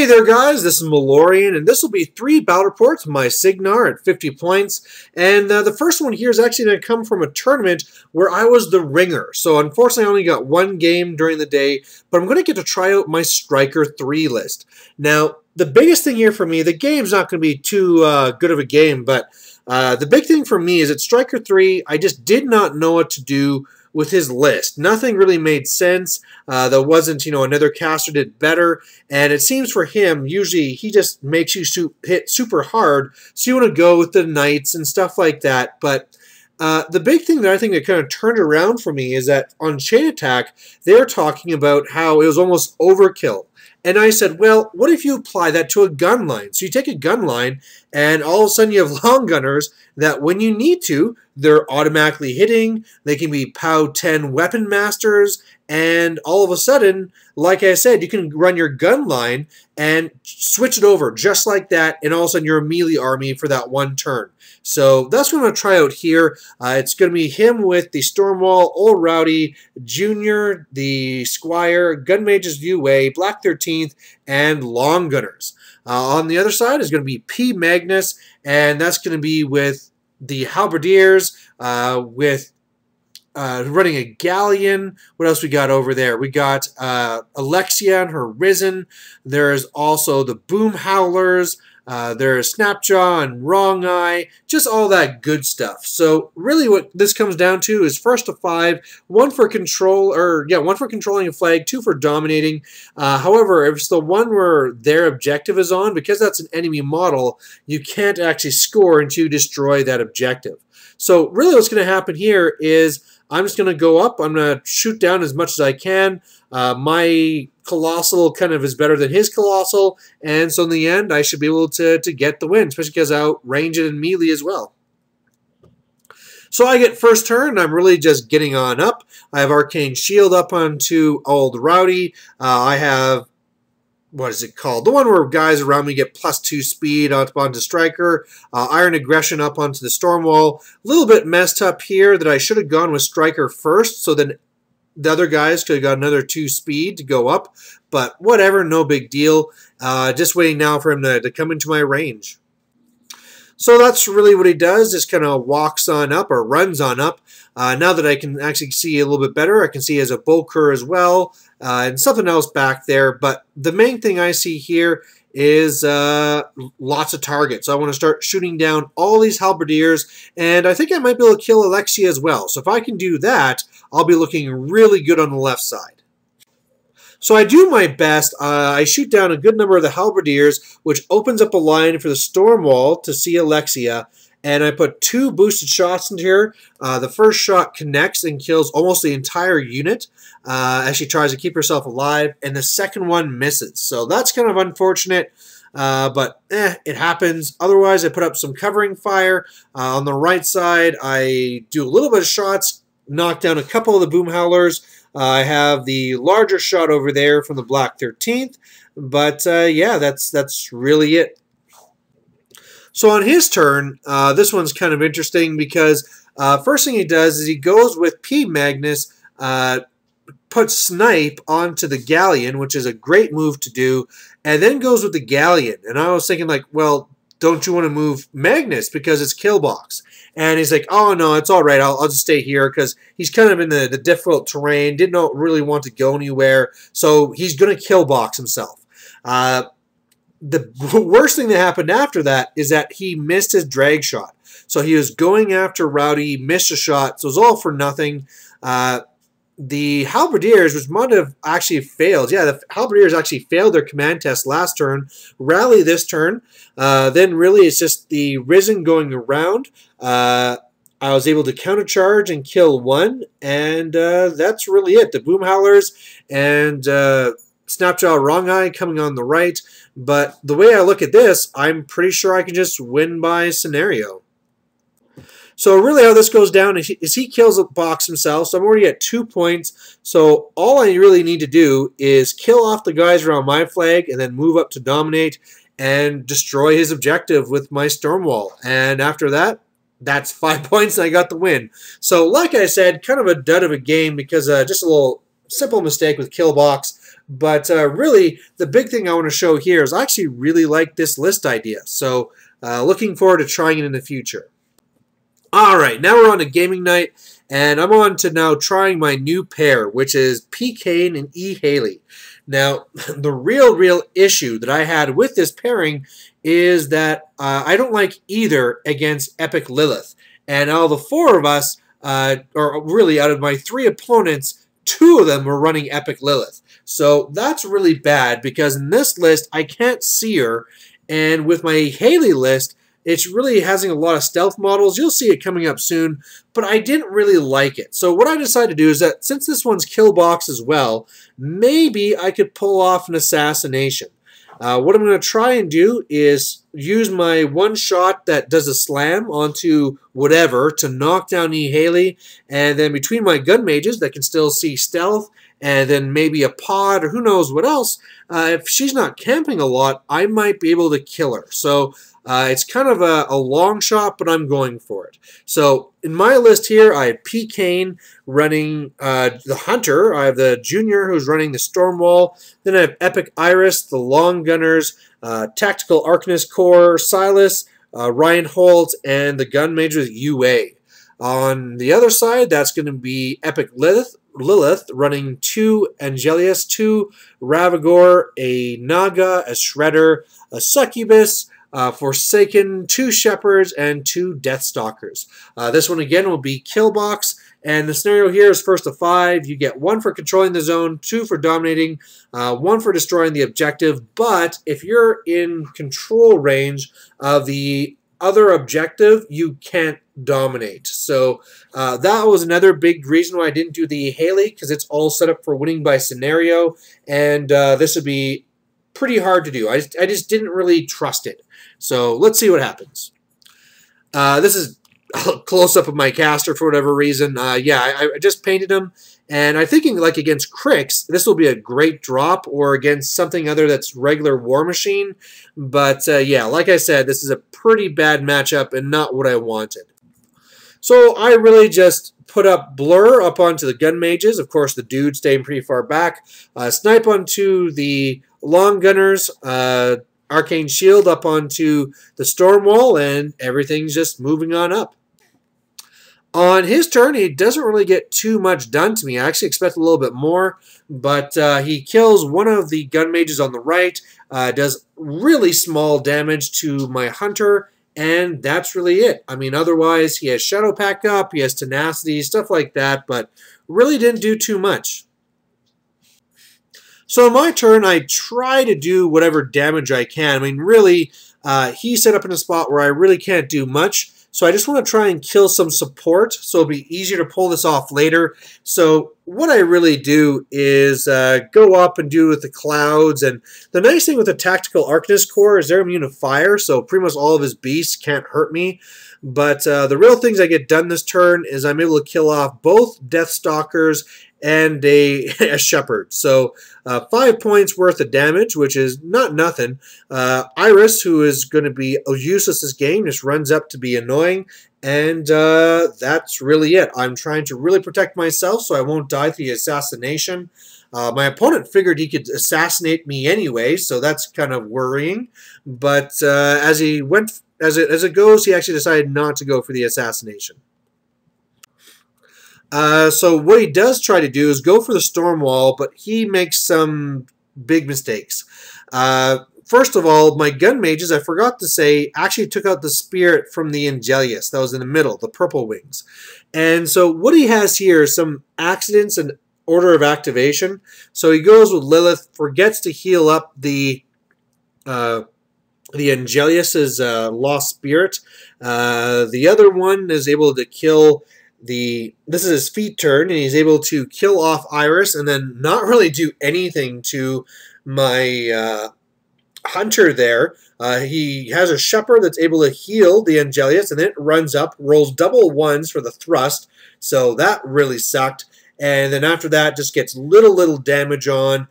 Hey there guys, this is Malorian, and this will be 3 battle reports, my Cygnar at 50 points, and the first one here is actually going to come from a tournament where I was the ringer. So unfortunately I only got 1 game during the day, but I'm going to get to try out my Striker 3 list. Now, the biggest thing here for me, the game's not going to be too good of a game, but the big thing for me is at Striker 3, I just did not know what to do with his list. Nothing really made sense. There wasn't, another caster did better. And it seems for him, usually he just makes you hit super hard. So you want to go with the knights and stuff like that. But the big thing that I think that kind of turned around for me is that on Chain Attack, they're talking about how it was almost overkill. And I said, well, what if you apply that to a gun line? So you take a gun line, and all of a sudden you have long gunners that when you need to, they're automatically hitting. They can be POW 10 weapon masters, and all of a sudden, like I said, you can run your gun line and switch it over just like that, and all of a sudden you're a melee army for that 1 turn. So that's what I'm going to try out here. It's going to be him with the Stormwall, Old Rowdy, Junior, the Squire, Gun Mage's View Way, Black 13th, and Long Gunners. On the other side is going to be P. Magnus, and that's going to be with the Halberdiers, with running a Galleon. What else we got over there? We got Alexia and her Risen. There's also the Boom Howlers. There's Snapjaw and Wrong Eye, just all that good stuff. So really what this comes down to is first to 5, 1 for control, or yeah, 1 for controlling a flag, 2 for dominating. However, if it's the one where their objective is on, because that's an enemy model, you can't actually score until you destroy that objective. So really what's going to happen here is I'm just going to go up. I'm going to shoot down as much as I can. My Colossal kind of is better than his Colossal, and so in the end, I should be able to get the win, especially because I outrange it in melee as well. So I get first turn. I'm really just getting on up. I have Arcane Shield up onto Old Rowdy. I have, what is it called? The one where guys around me get +2 speed up onto Striker. Iron Aggression up onto the Stormwall. A little bit messed up here that I should have gone with Striker first, so then the other guys could have got another 2 speed to go up. But whatever, no big deal. Just waiting now for him to come into my range. So that's really what he does, just kind of walks on up or runs on up. Now that I can actually see a little bit better, I can see he has a Bokur as well, and something else back there. But the main thing I see here is lots of targets. So I want to start shooting down all these Halberdiers, and I think I might be able to kill Alexia as well. So if I can do that, I'll be looking really good on the left side. So I do my best. I shoot down a good number of the Halberdiers, which opens up a line for the Stormwall to see Alexia. And I put 2 boosted shots into here. The first shot connects and kills almost the entire unit as she tries to keep herself alive. And the second one misses. So that's kind of unfortunate. But it happens. Otherwise, I put up some covering fire. On the right side, I do a little bit of shots, knock down a couple of the Boom Howlers. I have the larger shot over there from the Black 13th. But yeah, that's really it. So on his turn, this one's kind of interesting because first thing he does is he goes with P. Magnus, puts Snipe onto the Galleon, which is a great move to do, and then goes with the Galleon. And I was thinking like, well, don't you want to move Magnus because it's kill box? And he's like, oh, no, it's all right. I'll just stay here because he's kind of in the difficult terrain, didn't really want to go anywhere, so he's going to kill box himself. The worst thing that happened after that is that he missed his drag shot. So he was going after Rowdy, missed a shot, so it was all for nothing. The Halberdiers, which might have actually failed. Yeah, the Halberdiers actually failed their command test last turn. Rally this turn. Then really it's just the Risen going around. I was able to countercharge and kill 1. And that's really it. The Boom Howlers and Snapjaw Wrong Eye coming on the right. But the way I look at this, I'm pretty sure I can just win by scenario. So really how this goes down is he kills a box himself, so I'm already at 2 points. So all I really need to do is kill off the guys around my flag and then move up to dominate and destroy his objective with my Stormwall. And after that, that's 5 points and I got the win. So like I said, kind of a dud of a game because just a little simple mistake with kill box. But really, the big thing I want to show here is I actually really like this list idea. So looking forward to trying it in the future. All right, now we're on to gaming night, and I'm on to now trying my new pair, which is P. Kane and E. Haley. Now, the real issue that I had with this pairing is that I don't like either against Epic Lilith. And out of the four of us, or really out of my three opponents, two of them were running Epic Lilith. So that's really bad because in this list, I can't see her. And with my Haley list, it's really having a lot of stealth models. You'll see it coming up soon, but I didn't really like it. So what I decided to do is that since this one's kill box as well, maybe I could pull off an assassination. What I'm going to try and do is use my one shot that does a slam onto whatever to knock down E. Haley, and then between my gun mages that can still see stealth, and then maybe a pod or who knows what else, if she's not camping a lot, I might be able to kill her. So it's kind of a long shot, but I'm going for it. So in my list here, I have P. Kane running the Hunter. I have the Junior who's running the Stormwall. Then I have Epic Iris, the Long Gunners, Tactical Arcanist Corps, Silas, Ryan Holt, and the Gun Mage with UA. On the other side, that's going to be Epic Lilith running 2 Angelius, 2 Ravagore, a Naga, a Shredder, a Succubus, Forsaken, 2 Shepherds, and 2 Deathstalkers. This one again will be kill box, and the scenario here is first to 5. You get 1 for controlling the zone, 2 for dominating, 1 for destroying the objective, but if you're in control range of the other objective, you can't dominate. So that was another big reason why I didn't do the Haley, because it's all set up for winning by scenario, and this would be pretty hard to do. I just didn't really trust it. So let's see what happens. This is a close-up of my caster for whatever reason. Yeah, I just painted him, and I'm thinking like against Crix, this will be a great drop, or against something other that's regular War Machine. But yeah, like I said, this is a pretty bad matchup and not what I wanted. So I really just put up Blur up onto the Gun Mages. Of course, the dude staying pretty far back. Snipe onto the Long Gunners. Arcane Shield up onto the Stormwall, and everything's just moving on up. On his turn, he doesn't really get too much done to me. I actually expect a little bit more, but he kills one of the Gun Mages on the right, does really small damage to my Hunter, and that's really it. I mean, otherwise, he has Shadow Pack up, he has Tenacity, stuff like that, but really didn't do too much. So on my turn, I try to do whatever damage I can. I mean, really, he's set up in a spot where I really can't do much. So I just want to try and kill some support, so it'll be easier to pull this off later. So what I really do is go up and do with the clouds. And the nice thing with the Tactical Arcanist Corps is they're immune to fire, so pretty much all of his beasts can't hurt me. But the real things I get done this turn is I'm able to kill off both Deathstalkers and a Shepherd. So 5 points worth of damage, which is not nothing. Iris, who is going to be useless this game, just runs up to be annoying. And that's really it. I'm trying to really protect myself so I won't die through the assassination. My opponent figured he could assassinate me anyway, so that's kind of worrying. But as it goes, he actually decided not to go for the assassination. So what he does try to do is go for the Stormwall, but he makes some big mistakes. First of all, my Gun Mages, I forgot to say, actually took out the Spirit from the Angelius. That was in the middle, the purple wings. And so what he has here is some accidents and order of activation. So he goes with Lilith, forgets to heal up the Angelius's lost spirit. The other one is able to kill this is his feet turn, and he's able to kill off Iris and then not really do anything to my Hunter there. He has a Shepherd that's able to heal the Angelius, and then it runs up, rolls double ones for the thrust, so that really sucked. And then after that, just gets little damage on.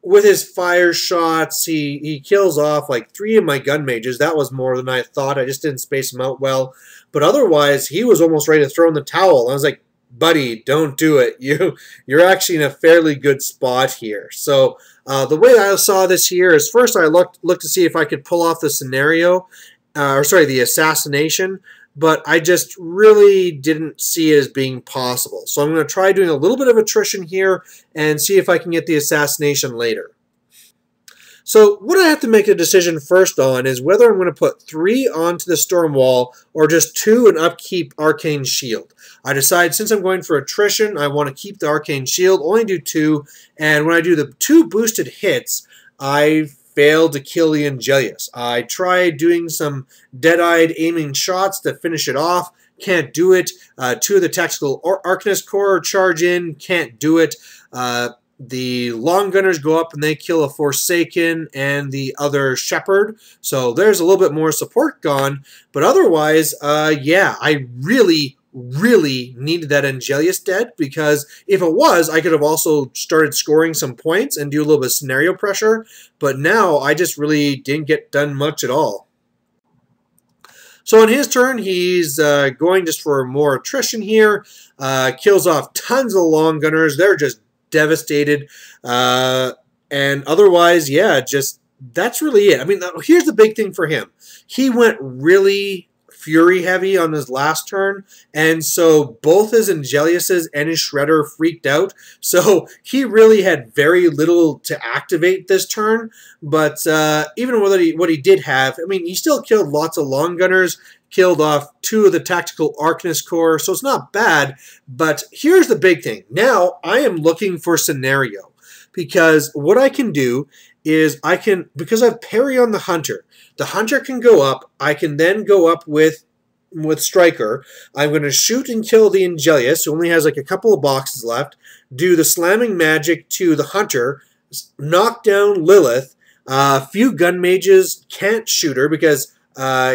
With his fire shots, he kills off like 3 of my Gun Mages. That was more than I thought. I just didn't space him out well. But otherwise, he was almost ready to throw in the towel. I was like, buddy, don't do it. You're actually in a fairly good spot here. So the way I saw this here is first I looked to see if I could pull off the scenario, or sorry, the assassination, but I just really didn't see it as being possible. So I'm going to try doing a little bit of attrition here and see if I can get the assassination later. So what I have to make a decision first on is whether I'm going to put 3 onto the Storm Wall or just 2 and upkeep Arcane Shield. I decide since I'm going for attrition, I want to keep the Arcane Shield, only do 2, and when I do the 2 boosted hits, I failed to kill the Angelius. I tried doing some dead-eyed aiming shots to finish it off, can't do it. 2 of the Tactical Arcanist Corps charge in, can't do it. The long gunners go up and they kill a Forsaken and the other Shepherd. So there's a little bit more support gone. But otherwise, yeah, I really needed that Angelius dead, because if it was, I could have also started scoring some points and do a little bit of scenario pressure. But now I just really didn't get done much at all. So on his turn, he's going just for more attrition here. Kills off tons of long gunners. They're just devastated, and otherwise, yeah, just that's really it. I mean, here's the big thing for him. He went really fury heavy on his last turn, and so both his Angeliuses and his Shredder freaked out, so he really had very little to activate this turn. But even with what he did have, I mean, he still killed lots of long gunners, killed off 2 of the Tactical Arcanist Corps, so it's not bad. But here's the big thing. Now I am looking for scenario, because what I can do is because I have parry on the Hunter can go up. I can then go up with Striker. I'm going to shoot and kill the Angelius, who only has like a couple of boxes left, do the slamming magic to the Hunter, knock down Lilith. A few gun mages can't shoot her because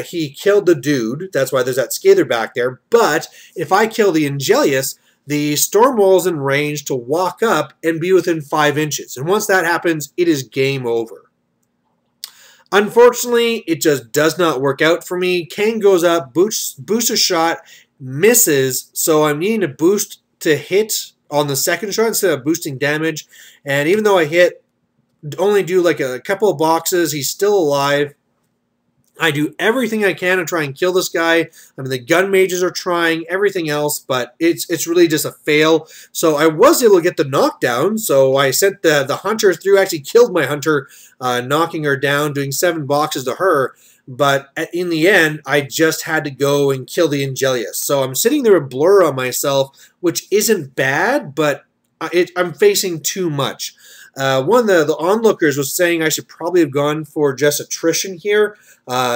he killed the dude. That's why there's that Scather back there. But if I kill the Angelius, the Storm Wall's in range to walk up and be within 5 inches. And once that happens, it is game over. Unfortunately, it just does not work out for me. Kane goes up, boosts a shot, misses, so I'm needing to boost to hit on the second shot instead of boosting damage. And even though I hit, only do like a couple of boxes, he's still alive. I do everything I can to try and kill this guy. I mean, the gun mages are trying, everything else, but it's really just a fail. So I was able to get the knockdown, so I sent the Hunter through, actually killed my Hunter, knocking her down, doing 7 boxes to her. But in the end, I just had to go and kill the Angelius. So I'm sitting there with Blur on myself, which isn't bad, but I'm facing too much. One of the onlookers was saying I should probably have gone for just attrition here,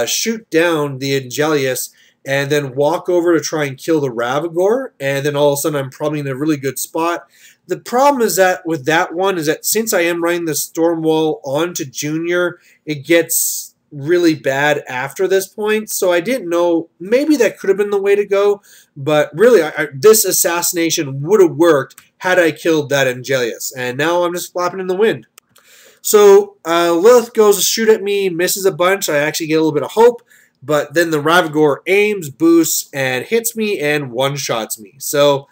shoot down the Angelius, and then walk over to try and kill the Ravagore, and then all of a sudden I'm probably in a really good spot. The problem is that with that one is that since I am running the Storm Wall onto Junior, it gets really bad after this point, so I didn't know, maybe that could have been the way to go, but really this assassination would have worked had I killed that Angelius, and now I'm just flapping in the wind. So Lilith goes to shoot at me, misses a bunch. I actually get a little bit of hope, but then the Ravagore aims, boosts, and hits me and one-shots me. So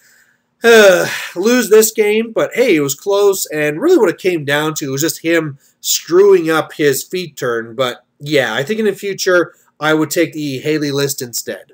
lose this game, but hey, it was close, and really what it came down to was just him screwing up his feat turn. But yeah, I think in the future I would take the E. Haley list instead.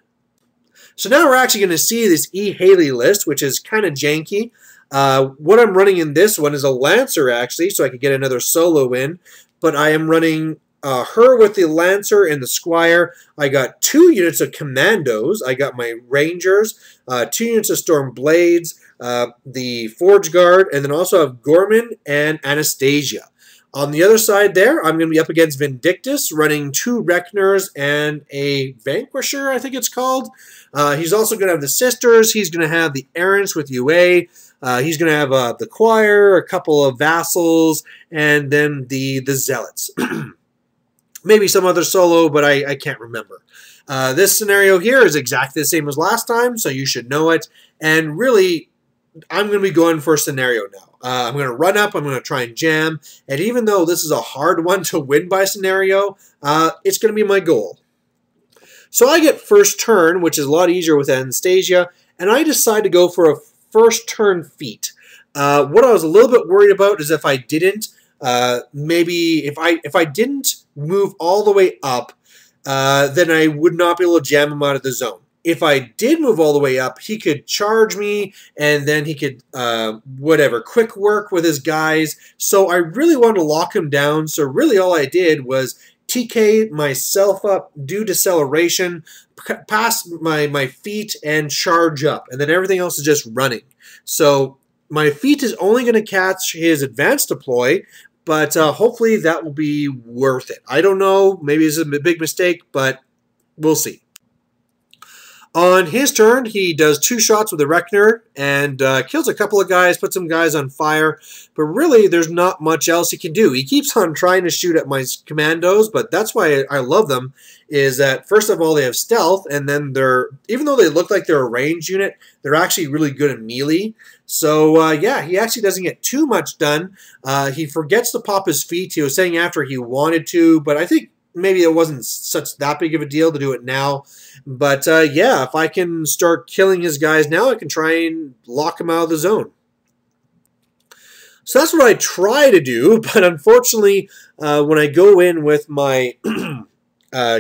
So now we're actually going to see this E. Haley list, which is kind of janky. What I'm running in this one is a Lancer, actually, so I could get another solo in. But I am running her with the Lancer and the Squire. I got 2 units of Commandos. I got my Rangers, 2 units of Storm Blades, the Forge Guard, and then also have Gorman and Anastasia. On the other side there, I'm going to be up against Vindictus, running 2 Reckoners and a Vanquisher, I think it's called. He's also going to have the Sisters. He's going to have the Errants with UA. He's going to have the Choir, a couple of Vassals, and then the Zealots. Maybe some other solo, but I can't remember. This scenario here is exactly the same as last time, so you should know it. And really, I'm going to be going for a scenario now. I'm going to run up, I'm going to try and jam, and even though this is a hard one to win by scenario, it's going to be my goal. So I get first turn, which is a lot easier with Anastasia, and I decide to go for a first turn feat. What I was a little bit worried about is if I didn't, maybe if I didn't move all the way up, then I would not be able to jam him out of the zone. If I did move all the way up, he could charge me, and then he could, quick work with his guys. So I really wanted to lock him down. So really all I did was TK myself up, do deceleration, pass my feet, and charge up. And then everything else is just running. So my feet is only going to catch his advanced deploy, but hopefully that will be worth it. I don't know. Maybe it's a big mistake, but we'll see. On his turn, he does 2 shots with the Cygnar and kills a couple of guys, puts some guys on fire. But really, there's not much else he can do. He keeps on trying to shoot at my commandos, but that's why I love them, is that, first of all, they have stealth, and then even though they look like they're a ranged unit, they're actually really good at melee. So, yeah, he actually doesn't get too much done. He forgets to pop his feet. He was saying after he wanted to, but I think maybe it wasn't such that big of a deal to do it now. But, yeah, if I can start killing his guys now, I can try and lock him out of the zone. So that's what I try to do, but unfortunately, when I go in with my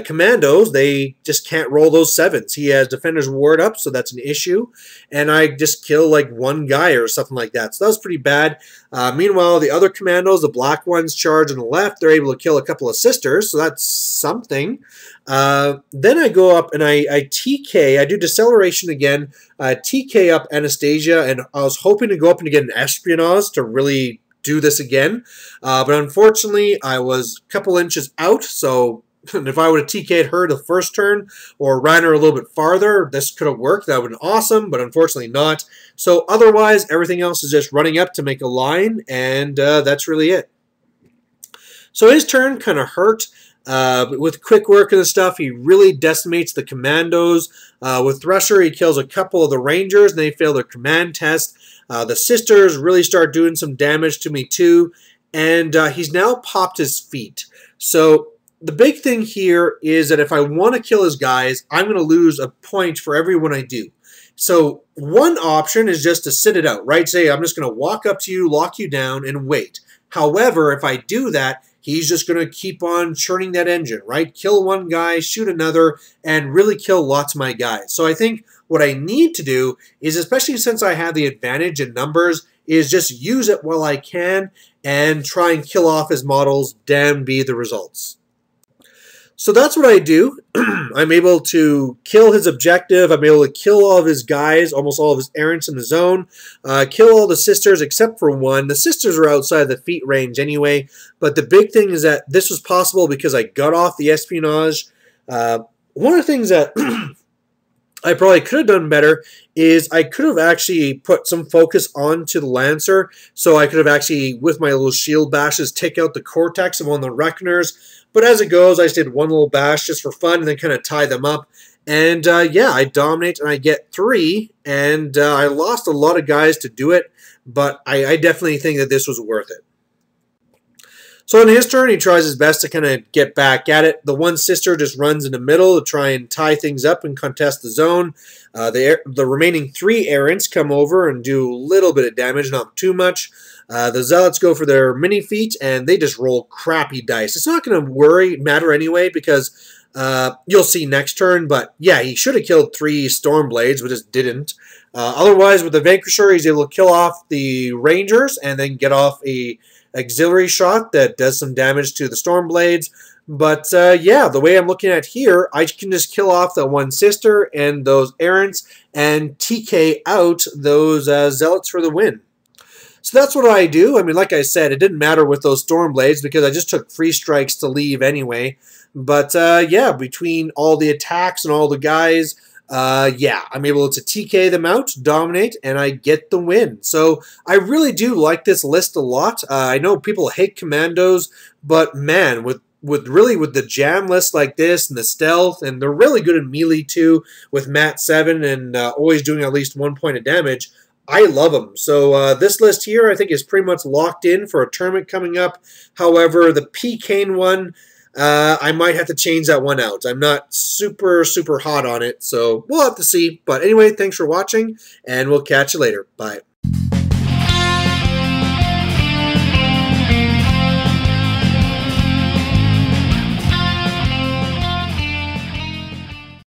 commandos, they just can't roll those 7s. He has Defender's Ward up, so that's an issue. And I just kill like 1 guy or something like that. So that was pretty bad. Meanwhile, the other commandos, the black ones, charge on the left. They're able to kill a couple of sisters, so that's something. Then I go up and I TK. I do deceleration again. TK up Anastasia, and I was hoping to go up and get an espionage to really do this again. But unfortunately, I was a couple inches out, so if I would have TK'd her the first turn or ran her a little bit farther, this could have worked. That would have been awesome, but unfortunately not. So otherwise, everything else is just running up to make a line, and that's really it. So his turn kind of hurt. But with quick work and stuff, he really decimates the commandos. With Thresher, he kills a couple of the Rangers, and they fail their command test. The sisters really start doing some damage to me too, and he's now popped his feet. So the big thing here is that if I want to kill his guys, I'm going to lose a point for every one I do. So one option is just to sit it out, right? Say, I'm just going to walk up to you, lock you down, and wait. However, if I do that, he's just going to keep on churning that engine, right? Kill 1 guy, shoot another, and really kill lots of my guys. So I think what I need to do is, especially since I have the advantage in numbers, is just use it while I can and try and kill off his models, damn be the results. So that's what I do. I'm able to kill his objective. I'm able to kill all of his guys, almost all of his errants in the zone. Kill all the sisters except for 1. The sisters are outside the feet range anyway. But the big thing is that this was possible because I got off the espionage. One of the things that I probably could have done better is I could have actually put some focus onto the Lancer. So I could have actually, with my little shield bashes, take out the Cortex of one of the Reckoners. But as it goes, I just did 1 little bash just for fun and then kind of tie them up. And yeah, I dominate and I get 3. And I lost a lot of guys to do it. But I definitely think that this was worth it. So on his turn, he tries his best to kind of get back at it. The 1 sister just runs in the middle to try and tie things up and contest the zone. The remaining 3 errants come over and do a little bit of damage, not too much. The Zealots go for their mini feat, and they just roll crappy dice. It's not going to matter anyway, because you'll see next turn. But yeah, he should have killed 3 Stormblades, but just didn't. Otherwise, with the Vanquisher, he's able to kill off the Rangers and then get off a auxiliary shot that does some damage to the Stormblades. But yeah, the way I'm looking at here, I can just kill off the 1 sister and those errants and TK out those Zealots for the win. So that's what I do. I mean, like I said, it didn't matter with those Stormblades because I just took free strikes to leave anyway. But yeah, between all the attacks and all the guys, yeah, I'm able to TK them out, dominate, and I get the win. So I really do like this list a lot. I know people hate commandos, but man, with the jam list like this and the stealth, and they're really good in melee too, with Mat 7 and always doing at least 1 point of damage. I love them. So this list here, I think, is pretty much locked in for a tournament coming up. However, the P. Kane one, I might have to change that one out. I'm not super hot on it, so we'll have to see. But anyway, thanks for watching, and we'll catch you later. Bye.